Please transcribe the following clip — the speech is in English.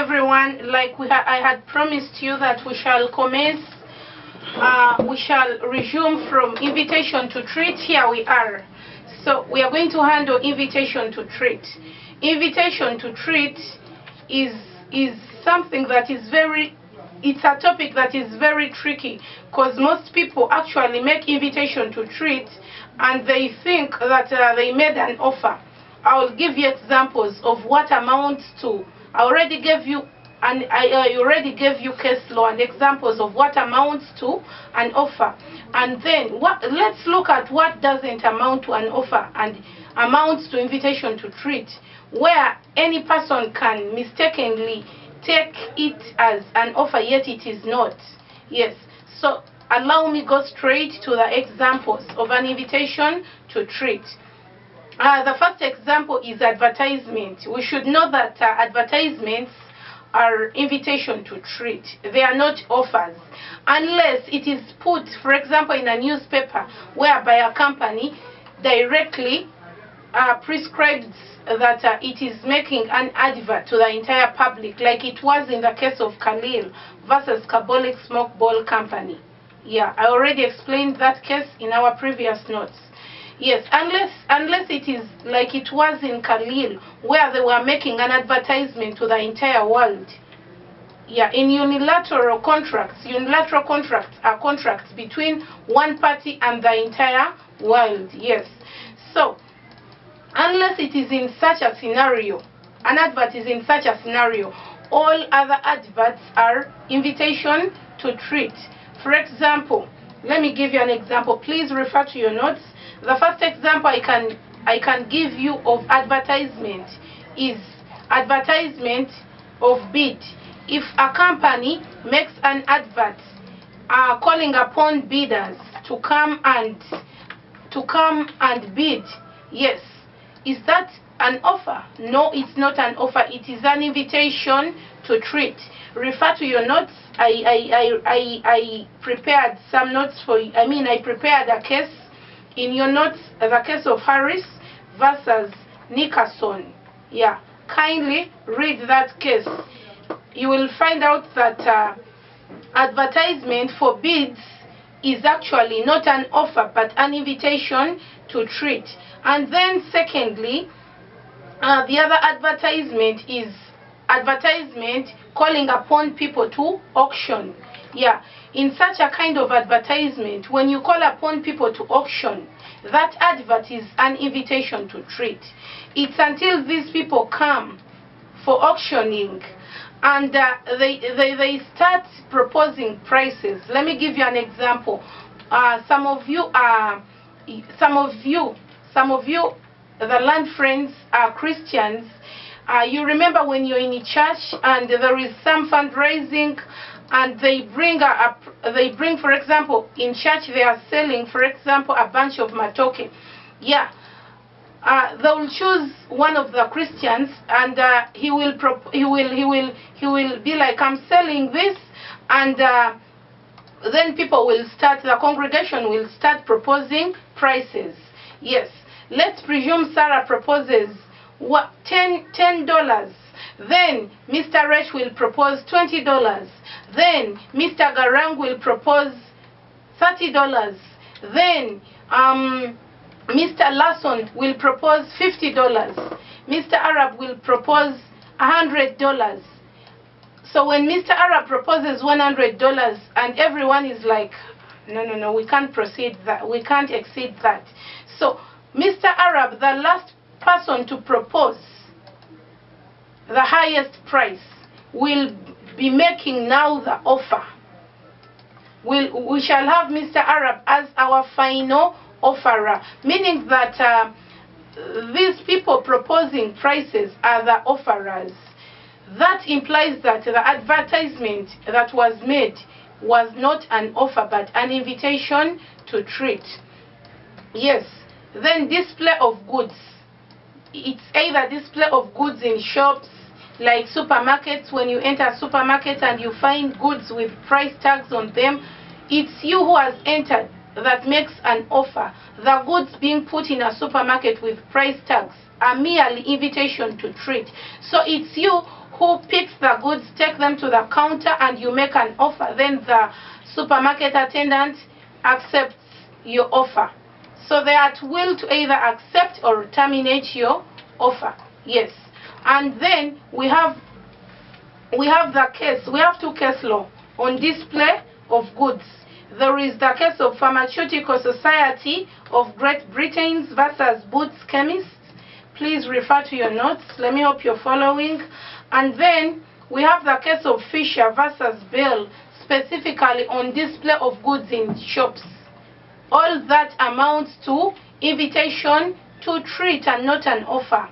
everyone. Like I had promised you that we shall commence, we shall resume from invitation to treat. Here we are. So we are going to handle invitation to treat. Invitation to treat is something that is it's a topic that is very tricky, because most people actually make invitation to treat and they think that they made an offer. I will give you examples of what amounts to. I already gave you case law and examples of what amounts to an offer. And then let's look at what doesn't amount to an offer and amounts to invitation to treat, where any person can mistakenly take it as an offer yet it is not. Yes. So allow me go straight to the examples of an invitation to treat. The first example is advertisement. We should know that advertisements are invitation to treat. They are not offers, unless it is put, for example, in a newspaper whereby a company directly prescribes that it is making an advert to the entire public, like it was in the case of Khalil versus Kabolic Smoke Ball Company. Yeah, I already explained that case in our previous notes. Yes, unless it is like it was in Khalil, where they were making an advertisement to the entire world. Yeah, in unilateral contracts are contracts between one party and the entire world. Yes. So unless it is in such a scenario, an advert is in such a scenario, all other adverts are invitation to treat. For example, let me give you an example. Please refer to your notes. The first example I can give you of advertisement is advertisement of bid. If a company makes an advert calling upon bidders to come and bid, yes, is that an offer? No, it's not an offer. It is an invitation to treat. Refer to your notes. I prepared some notes for you. I prepared a case in your notes, the case of Harris versus Nickerson. Yeah, kindly read that case. You will find out that advertisement for bids is actually not an offer but an invitation to treat. And then secondly, the other advertisement is advertisement calling upon people to auction. Yeah, in such a kind of advertisement, when you call upon people to auction, that advert is an invitation to treat. It's until these people come for auctioning and they start proposing prices. Let me give you an example. Some of you, the land friends, are Christians. You remember when you're in a church and there is some fundraising, and they bring, for example, in church they are selling, for example, a bunch of matoke. Yeah, they will choose one of the Christians, and he will be like, I'm selling this, and then people will start, the congregation will start proposing prices. Yes, let's presume Sarah proposes $10. Then Mr. Resh will propose $20. Then Mr. Garang will propose $30. Then Mr. Larson will propose $50. Mr. Arab will propose $100. So when Mr. Arab proposes $100 and everyone is like, no, we can't proceed that, we can't exceed that. So Mr. Arab, the last person to propose the highest price, will be making now the offer. We shall have Mr. Arab as our final offerer, meaning that these people proposing prices are the offerers. That implies that the advertisement that was made was not an offer but an invitation to treat. Yes. Then display of goods. It's either display of goods in shops, like supermarkets. When you enter a supermarket and you find goods with price tags on them, it's you who has entered that makes an offer. The goods being put in a supermarket with price tags are merely invitation to treat. So it's you who picks the goods, take them to the counter, and you make an offer. Then the supermarket attendant accepts your offer. So they are at will to either accept or terminate your offer. Yes. And then we have two case law on display of goods. There is the case of Pharmaceutical Society of Great Britain versus Boots Chemists. Please refer to your notes. Let me hope you're following. And then we have the case of Fisher versus Bell, specifically on display of goods in shops. All that amounts to invitation to treat and not an offer.